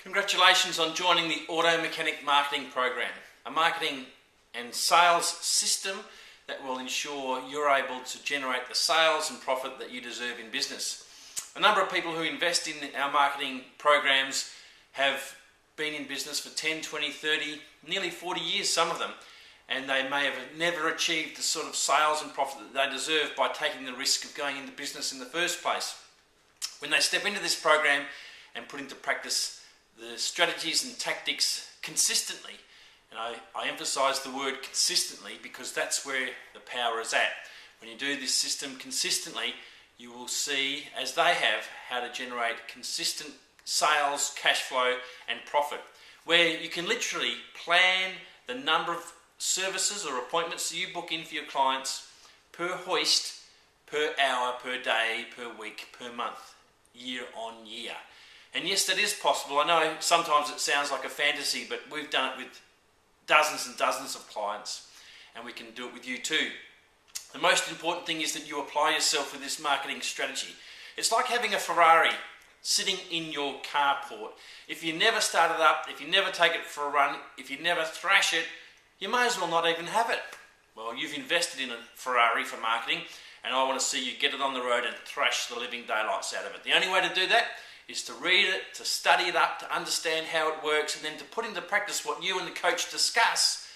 Congratulations on joining the Auto Mechanic Marketing Program, a marketing and sales system that will ensure you're able to generate the sales and profit that you deserve in business. A number of people who invest in our marketing programs have been in business for 10, 20, 30, nearly 40 years, some of them, and they may have never achieved the sort of sales and profit that they deserve by taking the risk of going into business in the first place. When they step into this program and put into practice the strategies and tactics consistently, and I emphasize the word consistently because that's where the power is at. When you do this system consistently, you will see, as they have, how to generate consistent sales, cash flow and profit, where you can literally plan the number of services or appointments that you book in for your clients per hoist, per hour, per day, per week, per month, year on year. And yes, that is possible. I know sometimes it sounds like a fantasy, but we've done it with dozens and dozens of clients, and we can do it with you too. The most important thing is that you apply yourself with this marketing strategy. It's like having a Ferrari sitting in your carport. If you never start it up, if you never take it for a run, if you never thrash it, you may as well not even have it. Well, you've invested in a Ferrari for marketing, and I want to see you get it on the road and thrash the living daylights out of it. The only way to do that is to read it, to study it up, to understand how it works, and then to put into practice what you and the coach discuss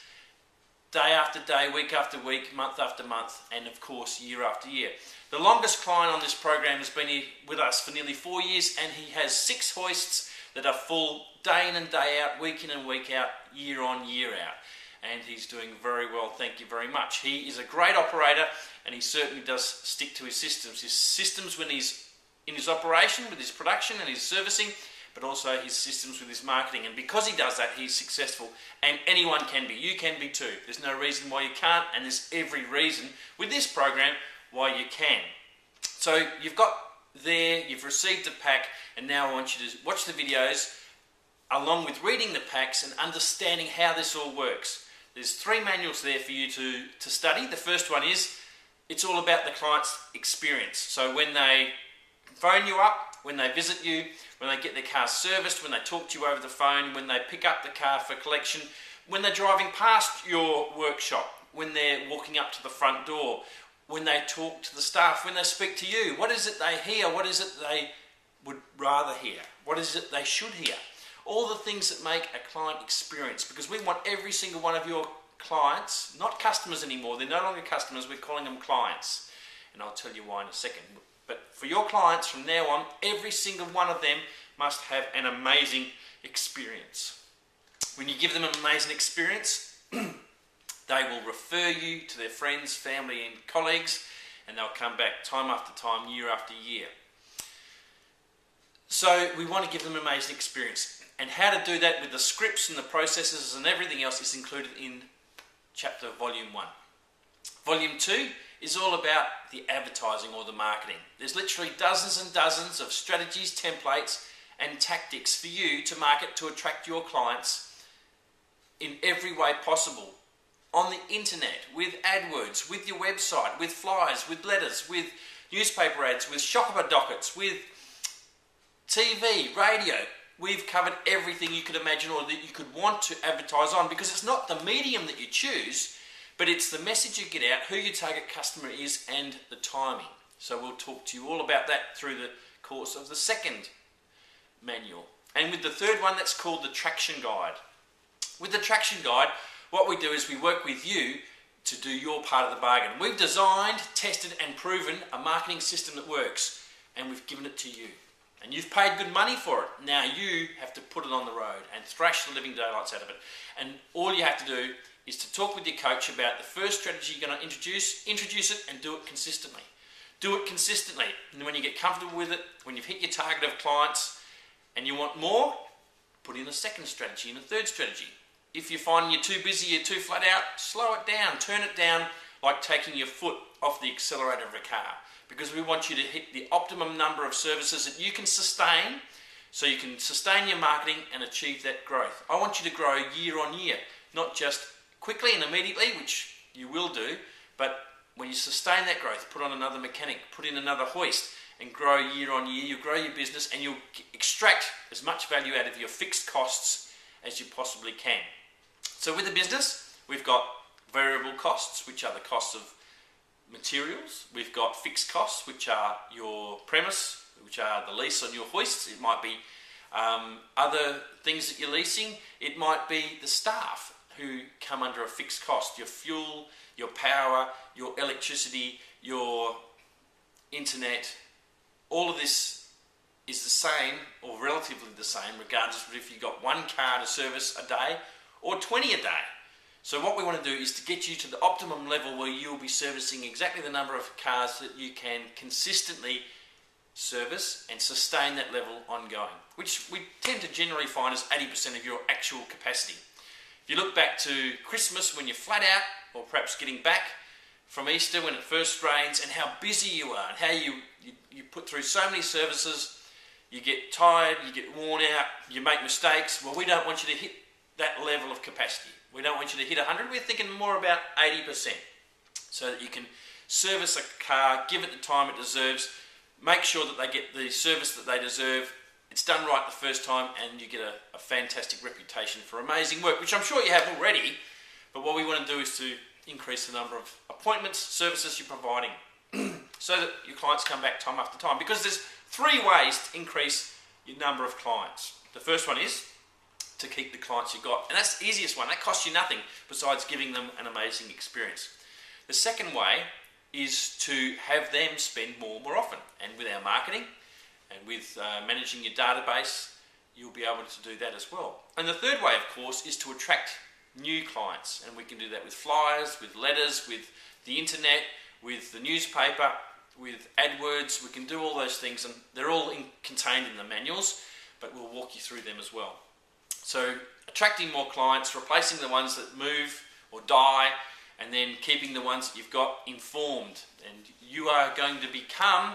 day after day, week after week, month after month, and of course year after year. The longest client on this program has been here with us for nearly 4 years, and he has 6 hoists that are full day in and day out, week in and week out, year on, year out. And he's doing very well, thank you very much. He is a great operator, and he certainly does stick to his systems. His systems when he's in his operation, with his production and his servicing, but also his systems with his marketing. And because he does that, he's successful, and anyone can be. You can be too. There's no reason why you can't, and there's every reason with this program why you can. So you've got there, you've received the pack, and now I want you to watch the videos along with reading the packs and understanding how this all works. There's 3 manuals there for you to study. The first one is, it's all about the client's experience. So when they phone you up, when they visit you, when they get their car serviced, when they talk to you over the phone, when they pick up the car for collection, when they're driving past your workshop, when they're walking up to the front door, when they talk to the staff, when they speak to you, what is it they hear? What is it they would rather hear? What is it they should hear? All the things that make a client experience, because we want every single one of your clients, not customers anymore, they're no longer customers, we're calling them clients. And I'll tell you why in a second. But for your clients from now on, every single one of them must have an amazing experience. When you give them an amazing experience, they will refer you to their friends, family and colleagues, and they'll come back time after time, year after year. So we want to give them an amazing experience. And how to do that with the scripts and the processes and everything else is included in chapter volume 1. Volume 2 is all about the advertising or the marketing. There's literally dozens and dozens of strategies, templates and tactics for you to market to attract your clients in every way possible. On the internet, with AdWords, with your website, with flyers, with letters, with newspaper ads, with shopper dockets, with TV, radio. We've covered everything you could imagine or that you could want to advertise on, because it's not the medium that you choose, but it's the message you get out, who your target customer is, and the timing. So we'll talk to you all about that through the course of the second manual. And with the third one, that's called the Traction Guide. With the Traction Guide, what we do is we work with you to do your part of the bargain. We've designed, tested and proven a marketing system that works, and we've given it to you. And you've paid good money for it. Now you have to put it on the road and thrash the living daylights out of it. And all you have to do is to talk with your coach about the first strategy you're going to introduce it and do it consistently. Do it consistently. And when you get comfortable with it, when you've hit your target of clients and you want more, put in a second strategy and a third strategy. If you're finding you're too busy, you're too flat out, slow it down, turn it down like taking your foot off the accelerator of a car. Because we want you to hit the optimum number of services that you can sustain, so you can sustain your marketing and achieve that growth. I want you to grow year on year, not just quickly and immediately, which you will do, but when you sustain that growth, put on another mechanic, put in another hoist, and grow year on year. You'll grow your business and you'll extract as much value out of your fixed costs as you possibly can. So with the business, we've got variable costs, which are the costs of materials. We've got fixed costs, which are your premise, which are the lease on your hoists. It might be other things that you're leasing. It might be the staff who come under a fixed cost. Your fuel, your power, your electricity, your internet. All of this is the same or relatively the same regardless of if you've got one car to service a day or 20 a day. So what we want to do is to get you to the optimum level where you'll be servicing exactly the number of cars that you can consistently service and sustain that level ongoing, which we tend to generally find is 80% of your actual capacity. If you look back to Christmas when you're flat out, or perhaps getting back from Easter when it first rains, and how busy you are and how you put through so many services, you get tired, you get worn out, you make mistakes. Well, we don't want you to hit that level of capacity. We don't want you to hit 100. We're thinking more about 80%, so that you can service a car, give it the time it deserves, make sure that they get the service that they deserve. It's done right the first time, and you get a fantastic reputation for amazing work, which I'm sure you have already. But what we want to do is to increase the number of appointments, services you're providing, so that your clients come back time after time. Because there's 3 ways to increase your number of clients. The first one is to keep the clients you've got, and that's the easiest one. That costs you nothing besides giving them an amazing experience. The second way is to have them spend more often, and with our marketing and with managing your database, you'll be able to do that as well. And the third way, of course, is to attract new clients, and we can do that with flyers, with letters, with the internet, with the newspaper, with AdWords. We can do all those things, and they're all contained in the manuals, but we'll walk you through them as well. So attracting more clients, replacing the ones that move or die, and then keeping the ones that you've got informed. And you are going to become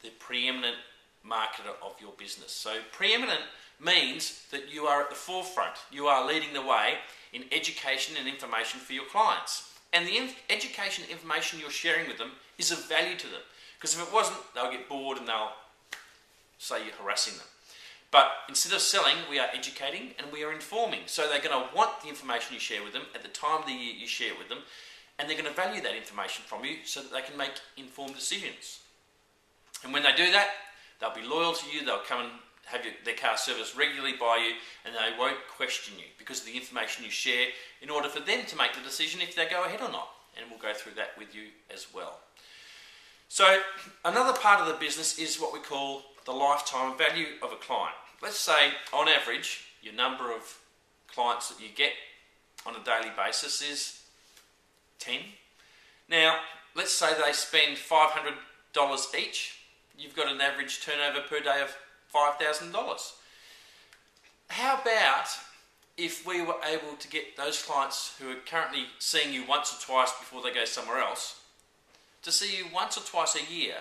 the preeminent marketer of your business. So preeminent means that you are at the forefront. You are leading the way in education and information for your clients. And the education and information you're sharing with them is of value to them. Because if it wasn't, they'll get bored and they'll say you're harassing them. But instead of selling, we are educating and we are informing. So they're going to want the information you share with them at the time of the year you share it with them, and they're going to value that information from you so that they can make informed decisions. And when they do that, they'll be loyal to you, they'll come and have their car serviced regularly by you, and they won't question you because of the information you share in order for them to make the decision if they go ahead or not. And we'll go through that with you as well. So another part of the business is what we call the lifetime value of a client. Let's say on average your number of clients that you get on a daily basis is 10. Now let's say they spend $500 each. You've got an average turnover per day of $5,000. How about if we were able to get those clients who are currently seeing you once or twice before they go somewhere else to see you once or twice a year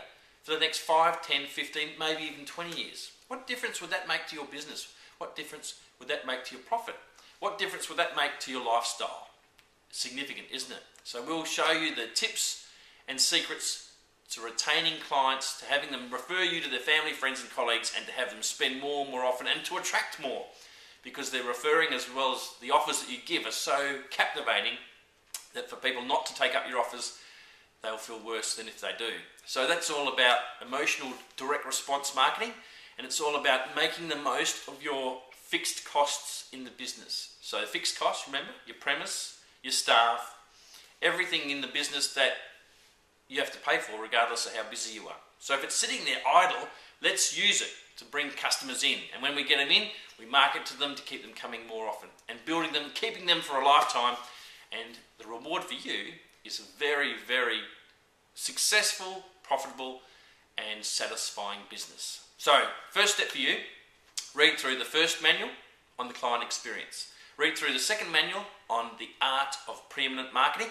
for the next 5, 10, 15, maybe even 20 years? What difference would that make to your business? What difference would that make to your profit? What difference would that make to your lifestyle? Significant, isn't it? So we'll show you the tips and secrets to retaining clients, to having them refer you to their family, friends and colleagues, and to have them spend more often, and to attract more, because they're referring as well as the offers that you give are so captivating that for people not to take up your offers, they'll feel worse than if they do. So that's all about emotional direct response marketing, and it's all about making the most of your fixed costs in the business. So fixed costs, remember, your premise, your staff, everything in the business that you have to pay for regardless of how busy you are. So if it's sitting there idle, let's use it to bring customers in. And when we get them in, we market to them to keep them coming more often and building them, keeping them for a lifetime. And the reward for you is a very, very successful, profitable and satisfying business. So first step for you, read through the first manual on the client experience. Read through the second manual on the art of preeminent marketing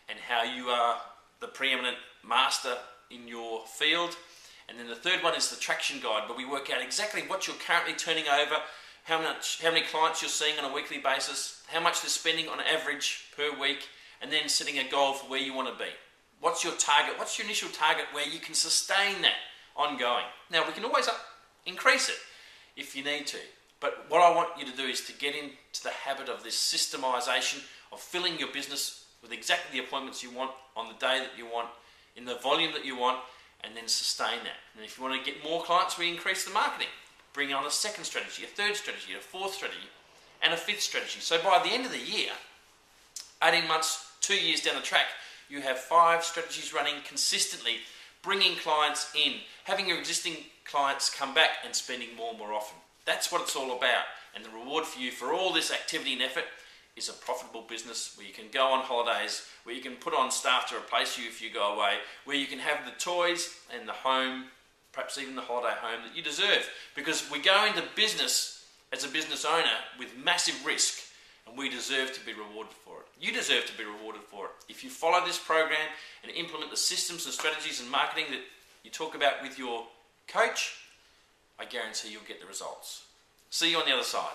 and how you are the preeminent master in your field. And then the third one is the traction guide, where we work out exactly what you're currently turning over, how many clients you're seeing on a weekly basis, how much they're spending on average per week, and then setting a goal for where you want to be. What's your target? What's your initial target where you can sustain that ongoing. Now, we can always increase it if you need to, but what I want you to do is to get into the habit of this systemization of filling your business with exactly the appointments you want on the day that you want, in the volume that you want, and then sustain that. And if you want to get more clients, we increase the marketing. Bring on a second strategy, a third strategy, a fourth strategy, and a fifth strategy. So by the end of the year, 18 months, 2 years down the track, you have 5 strategies running consistently, bringing clients in, having your existing clients come back and spending more and more often. That's what it's all about. And the reward for you for all this activity and effort is a profitable business where you can go on holidays, where you can put on staff to replace you if you go away, where you can have the toys and the home, perhaps even the holiday home that you deserve. Because we go into business as a business owner with massive risk, and we deserve to be rewarded for it. You deserve to be rewarded for it. If you follow this program and implement the systems and strategies and marketing that you talk about with your coach, I guarantee you'll get the results. See you on the other side.